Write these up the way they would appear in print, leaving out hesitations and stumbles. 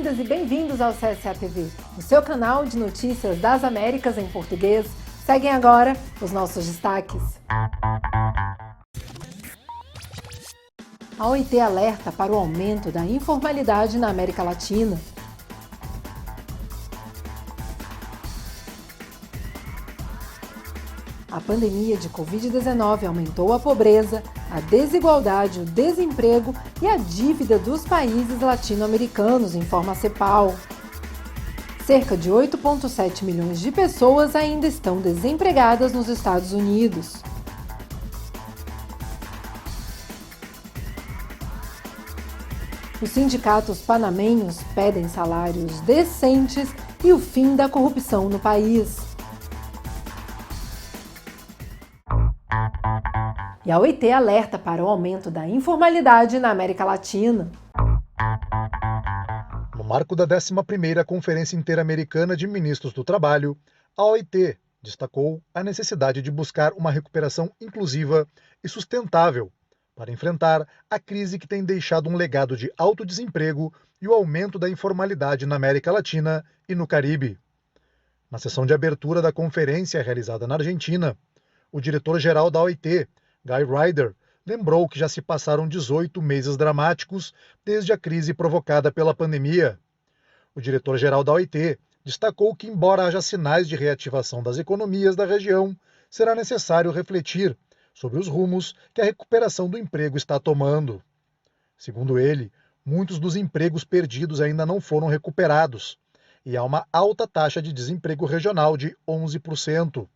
bem-vindas e bem-vindos ao CSA TV, o seu canal de notícias das Américas em português. Seguem agora os nossos destaques. A OIT alerta para o aumento da informalidade na América Latina. A pandemia de Covid-19 aumentou a pobreza, a desigualdade, o desemprego e a dívida dos países latino-americanos, informa a CEPAL. Cerca de 8,7 milhões de pessoas ainda estão desempregadas nos Estados Unidos. Os sindicatos panamenhos pedem salários decentes e o fim da corrupção no país. E a OIT alerta para o aumento da informalidade na América Latina. No marco da 11ª Conferência Interamericana de Ministros do Trabalho, a OIT destacou a necessidade de buscar uma recuperação inclusiva e sustentável para enfrentar a crise que tem deixado um legado de alto desemprego e o aumento da informalidade na América Latina e no Caribe. Na sessão de abertura da conferência realizada na Argentina, o diretor-geral da OIT, Guy Ryder, lembrou que já se passaram 18 meses dramáticos desde a crise provocada pela pandemia. O diretor-geral da OIT destacou que, embora haja sinais de reativação das economias da região, será necessário refletir sobre os rumos que a recuperação do emprego está tomando. Segundo ele, muitos dos empregos perdidos ainda não foram recuperados, e há uma alta taxa de desemprego regional de 11%.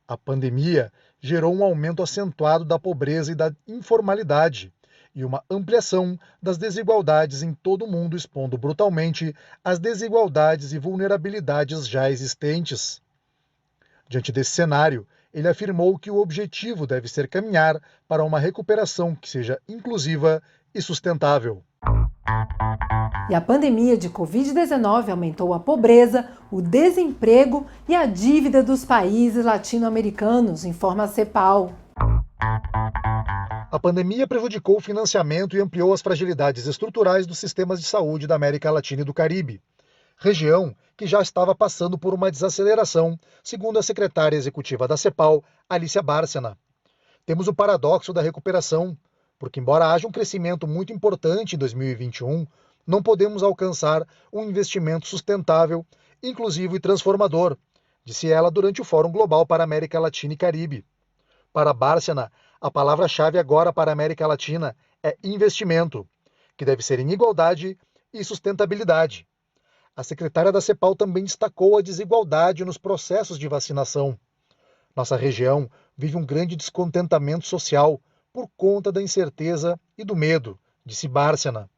A pandemia gerou um aumento acentuado da pobreza e da informalidade e uma ampliação das desigualdades em todo o mundo, expondo brutalmente as desigualdades e vulnerabilidades já existentes. Diante desse cenário, ele afirmou que o objetivo deve ser caminhar para uma recuperação que seja inclusiva e sustentável. E a pandemia de Covid-19 aumentou a pobreza, o desemprego e a dívida dos países latino-americanos, informa a CEPAL. A pandemia prejudicou o financiamento e ampliou as fragilidades estruturais dos sistemas de saúde da América Latina e do Caribe, região que já estava passando por uma desaceleração, segundo a secretária executiva da CEPAL, Alicia Bárcena. Temos o paradoxo da recuperação, porque embora haja um crescimento muito importante em 2021, não podemos alcançar um investimento sustentável, inclusivo e transformador, disse ela durante o Fórum Global para a América Latina e Caribe. Para Bárcena, a palavra-chave agora para a América Latina é investimento, que deve ser em igualdade e sustentabilidade. A secretária da CEPAL também destacou a desigualdade nos processos de vacinação. Nossa região vive um grande descontentamento social por conta da incerteza e do medo, disse Bárcena.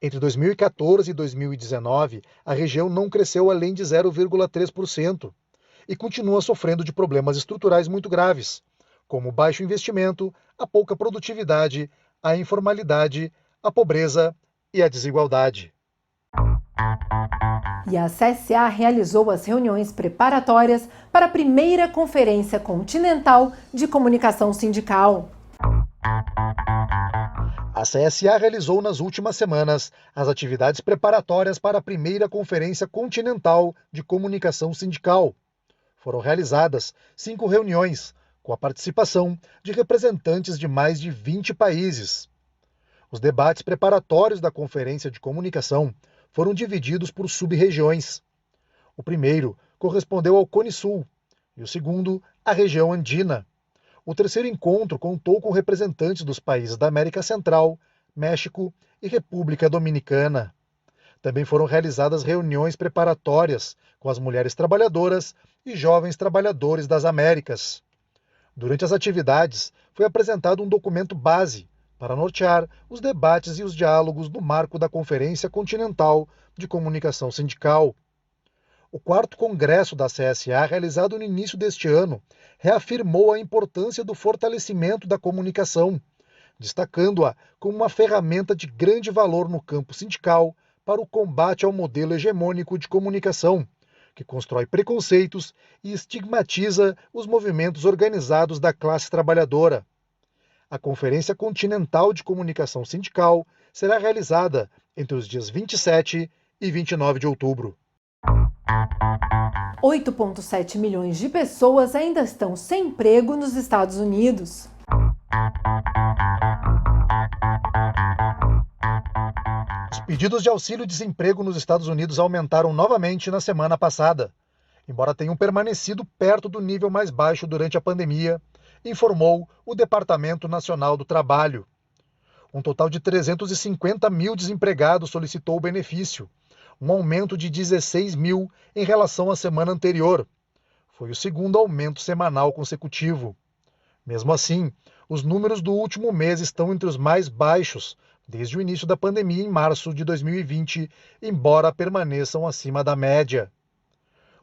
Entre 2014 e 2019, a região não cresceu além de 0,3% e continua sofrendo de problemas estruturais muito graves, como o baixo investimento, a pouca produtividade, a informalidade, a pobreza e a desigualdade. E a CSA realizou as reuniões preparatórias para a primeira Conferência Continental de Comunicação Sindical. A CSA realizou nas últimas semanas as atividades preparatórias para a primeira Conferência Continental de Comunicação Sindical. Foram realizadas 5 reuniões, com a participação de representantes de mais de 20 países. Os debates preparatórios da Conferência de Comunicação foram divididos por sub-regiões. O primeiro correspondeu ao Cone Sul e o segundo à região andina. O terceiro encontro contou com representantes dos países da América Central, México e República Dominicana. Também foram realizadas reuniões preparatórias com as mulheres trabalhadoras e jovens trabalhadores das Américas. Durante as atividades, foi apresentado um documento base para nortear os debates e os diálogos no marco da Conferência Continental de Comunicação Sindical. O 4º Congresso da CSA, realizado no início deste ano, reafirmou a importância do fortalecimento da comunicação, destacando-a como uma ferramenta de grande valor no campo sindical para o combate ao modelo hegemônico de comunicação, que constrói preconceitos e estigmatiza os movimentos organizados da classe trabalhadora. A Conferência Continental de Comunicação Sindical será realizada entre os dias 27 e e 29 de outubro. 8,7 milhões de pessoas ainda estão sem emprego nos Estados Unidos. Os pedidos de auxílio-desemprego nos Estados Unidos aumentaram novamente na semana passada, embora tenham permanecido perto do nível mais baixo durante a pandemia, informou o Departamento Nacional do Trabalho. Um total de 350 mil desempregados solicitou o benefício, um aumento de 16 mil em relação à semana anterior. Foi o segundo aumento semanal consecutivo. Mesmo assim, os números do último mês estão entre os mais baixos desde o início da pandemia em março de 2020, embora permaneçam acima da média.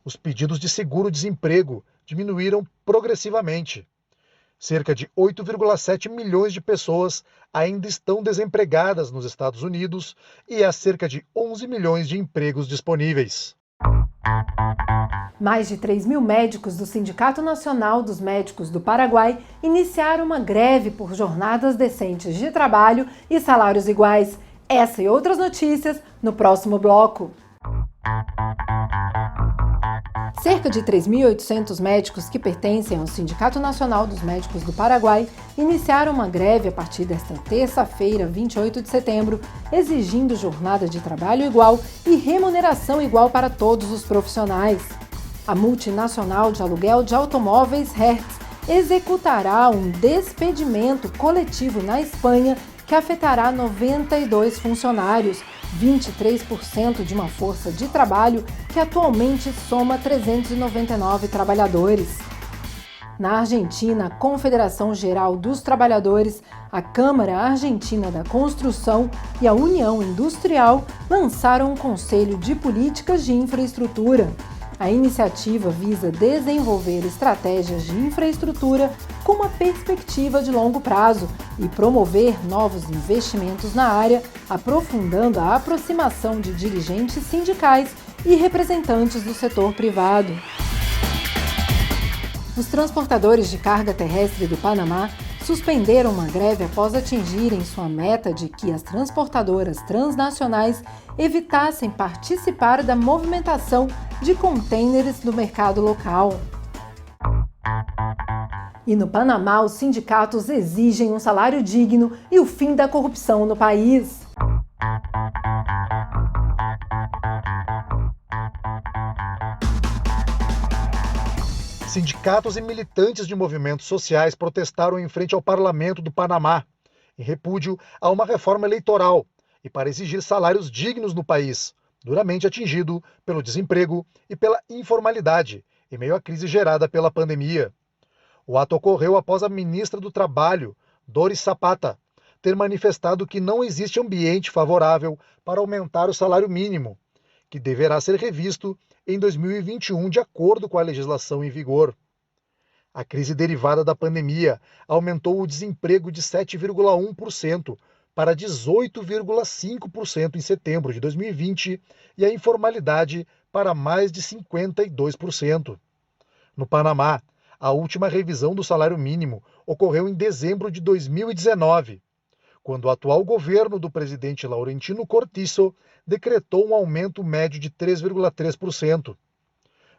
Os pedidos de seguro-desemprego diminuíram progressivamente. Cerca de 8,7 milhões de pessoas ainda estão desempregadas nos Estados Unidos e há cerca de 11 milhões de empregos disponíveis. Mais de 3 mil médicos do Sindicato Nacional dos Médicos do Paraguai iniciaram uma greve por jornadas decentes de trabalho e salários iguais. Essa e outras notícias no próximo bloco. Cerca de 3.800 médicos que pertencem ao Sindicato Nacional dos Médicos do Paraguai iniciaram uma greve a partir desta terça-feira, 28 de setembro, exigindo jornada de trabalho igual e remuneração igual para todos os profissionais. A multinacional de aluguel de automóveis Hertz executará um despedimento coletivo na Espanha que afetará 92 funcionários, 23% de uma força de trabalho que atualmente soma 399 trabalhadores. Na Argentina, a Confederação Geral dos Trabalhadores, a Câmara Argentina da Construção e a União Industrial lançaram um Conselho de Políticas de Infraestrutura. A iniciativa visa desenvolver estratégias de infraestrutura com uma perspectiva de longo prazo e promover novos investimentos na área, aprofundando a aproximação de dirigentes sindicais e representantes do setor privado. Os transportadores de carga terrestre do Panamá suspenderam uma greve após atingirem sua meta de que as transportadoras transnacionais evitassem participar da movimentação de contêineres no mercado local. E no Panamá, os sindicatos exigem um salário digno e o fim da corrupção no país. Sindicatos e militantes de movimentos sociais protestaram em frente ao Parlamento do Panamá, em repúdio a uma reforma eleitoral e para exigir salários dignos no país, duramente atingido pelo desemprego e pela informalidade, em meio à crise gerada pela pandemia. O ato ocorreu após a ministra do Trabalho, Doris Zapata, ter manifestado que não existe ambiente favorável para aumentar o salário mínimo, que deverá ser revisto em 2021 de acordo com a legislação em vigor. A crise derivada da pandemia aumentou o desemprego de 7,1% para 18,5% em setembro de 2020 e a informalidade para mais de 52%. No Panamá, a última revisão do salário mínimo ocorreu em dezembro de 2019, quando o atual governo do presidente Laurentino Cortiço decretou um aumento médio de 3,3%.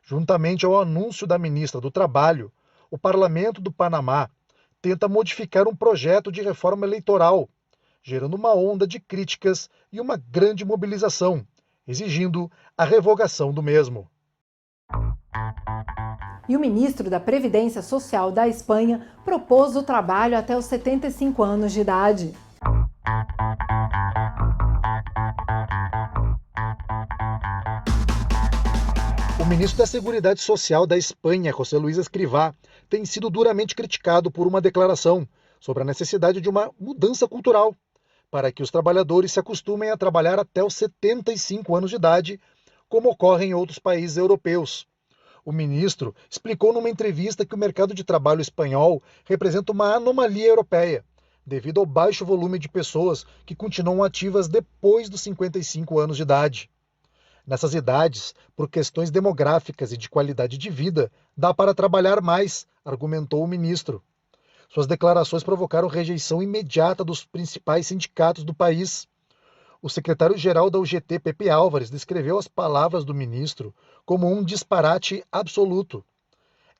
Juntamente ao anúncio da ministra do Trabalho, o Parlamento do Panamá tenta modificar um projeto de reforma eleitoral, gerando uma onda de críticas e uma grande mobilização, exigindo a revogação do mesmo. E o ministro da Previdência Social da Espanha propôs o trabalho até os 75 anos de idade. O ministro da Seguridade Social da Espanha, José Luis Escrivá, tem sido duramente criticado por uma declaração sobre a necessidade de uma mudança cultural para que os trabalhadores se acostumem a trabalhar até os 75 anos de idade, como ocorre em outros países europeus. O ministro explicou numa entrevista que o mercado de trabalho espanhol representa uma anomalia europeia, devido ao baixo volume de pessoas que continuam ativas depois dos 55 anos de idade. Nessas idades, por questões demográficas e de qualidade de vida, dá para trabalhar mais, argumentou o ministro. Suas declarações provocaram rejeição imediata dos principais sindicatos do país. O secretário-geral da UGT, Pepe Álvares, descreveu as palavras do ministro como um disparate absoluto.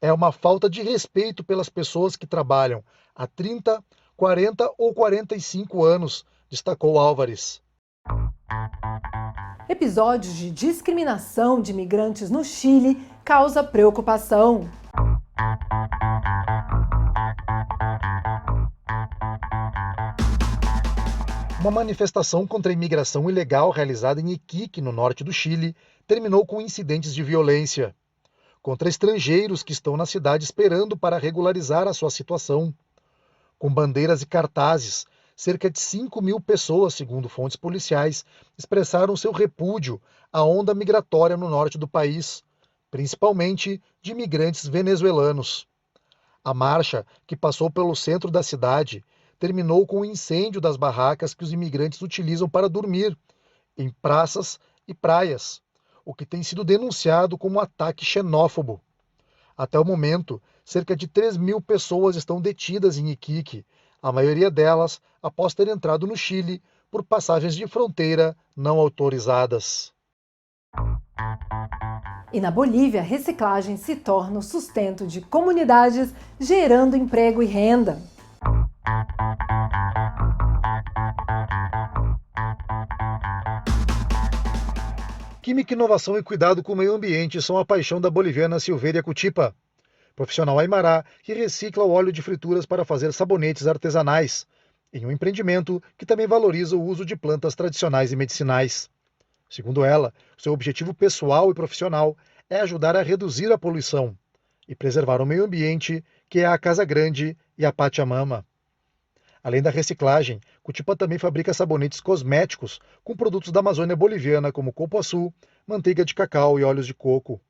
É uma falta de respeito pelas pessoas que trabalham há 30, 40 ou 45 anos, destacou Álvares. Episódios de discriminação de imigrantes no Chile causa preocupação. Uma manifestação contra a imigração ilegal realizada em Iquique, no norte do Chile, terminou com incidentes de violência contra estrangeiros que estão na cidade esperando para regularizar a sua situação. Com bandeiras e cartazes, cerca de 5.000 pessoas, segundo fontes policiais, expressaram seu repúdio à onda migratória no norte do país, principalmente de imigrantes venezuelanos. A marcha, que passou pelo centro da cidade, terminou com o incêndio das barracas que os imigrantes utilizam para dormir, em praças e praias, o que tem sido denunciado como ataque xenófobo. Até o momento, cerca de 3.000 pessoas estão detidas em Iquique, a maioria delas após ter entrado no Chile por passagens de fronteira não autorizadas. E na Bolívia, a reciclagem se torna o sustento de comunidades, gerando emprego e renda. Química, inovação e cuidado com o meio ambiente são a paixão da boliviana Silveira Cutipa, profissional aimará que recicla o óleo de frituras para fazer sabonetes artesanais, em um empreendimento que também valoriza o uso de plantas tradicionais e medicinais. Segundo ela, seu objetivo pessoal e profissional é ajudar a reduzir a poluição e preservar o meio ambiente, que é a Casa Grande e a Pachamama. Além da reciclagem, Cutipa também fabrica sabonetes cosméticos com produtos da Amazônia boliviana, como cupuaçu, manteiga de cacau e óleos de coco.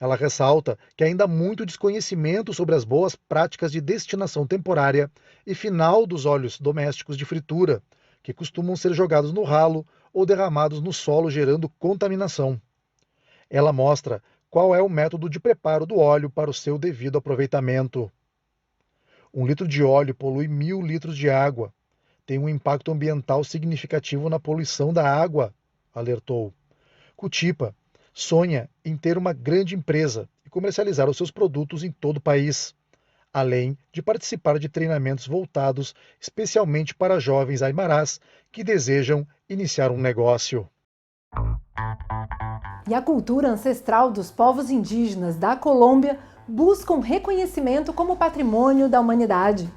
Ela ressalta que ainda há muito desconhecimento sobre as boas práticas de destinação temporária e final dos óleos domésticos de fritura, que costumam ser jogados no ralo ou derramados no solo, gerando contaminação. Ela mostra qual é o método de preparo do óleo para o seu devido aproveitamento. 1 litro de óleo polui 1.000 litros de água. Tem um impacto ambiental significativo na poluição da água, alertou. Cutipa sonha em ter uma grande empresa e comercializar os seus produtos em todo o país, além de participar de treinamentos voltados especialmente para jovens aimarás que desejam iniciar um negócio. E a cultura ancestral dos povos indígenas da Colômbia busca um reconhecimento como patrimônio da humanidade.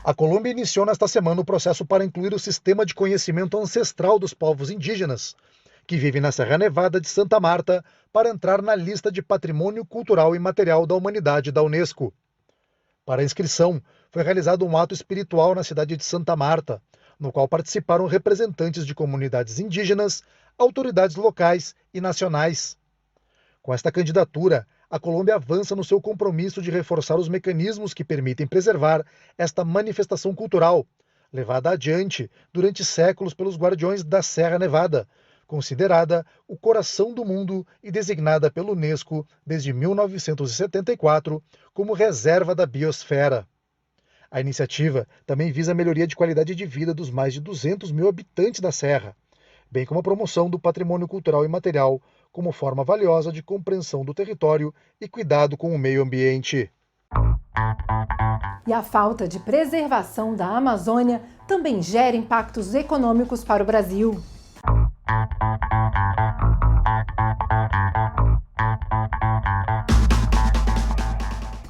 A Colômbia iniciou nesta semana o processo para incluir o sistema de conhecimento ancestral dos povos indígenas, que vivem na Serra Nevada de Santa Marta, para entrar na lista de Patrimônio Cultural e Material da Humanidade da Unesco. Para a inscrição, foi realizado um ato espiritual na cidade de Santa Marta, no qual participaram representantes de comunidades indígenas, autoridades locais e nacionais. Com esta candidatura, a Colômbia avança no seu compromisso de reforçar os mecanismos que permitem preservar esta manifestação cultural, levada adiante durante séculos pelos guardiões da Serra Nevada, considerada o coração do mundo e designada pela Unesco desde 1974 como reserva da biosfera. A iniciativa também visa a melhoria de qualidade de vida dos mais de 200.000 habitantes da Serra, bem como a promoção do patrimônio cultural e material como forma valiosa de compreensão do território e cuidado com o meio ambiente. E a falta de preservação da Amazônia também gera impactos econômicos para o Brasil.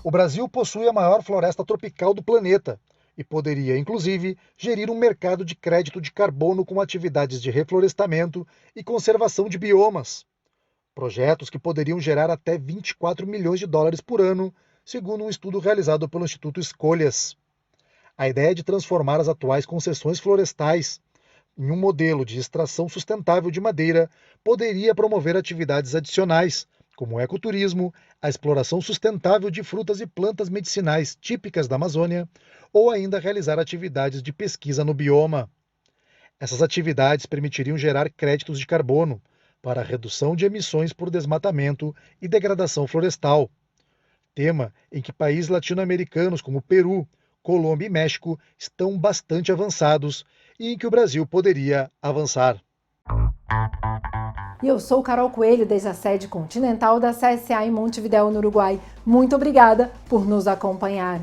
O Brasil possui a maior floresta tropical do planeta e poderia, inclusive, gerir um mercado de crédito de carbono com atividades de reflorestamento e conservação de biomas. Projetos que poderiam gerar até 24 milhões de dólares por ano, segundo um estudo realizado pelo Instituto Escolhas. A ideia de transformar as atuais concessões florestais em um modelo de extração sustentável de madeira poderia promover atividades adicionais, como o ecoturismo, a exploração sustentável de frutas e plantas medicinais típicas da Amazônia, ou ainda realizar atividades de pesquisa no bioma. Essas atividades permitiriam gerar créditos de carbono para a redução de emissões por desmatamento e degradação florestal, tema em que países latino-americanos como Peru, Colômbia e México estão bastante avançados e em que o Brasil poderia avançar. E eu sou Carol Coelho, desde a sede continental da CSA em Montevidéu, no Uruguai. Muito obrigada por nos acompanhar.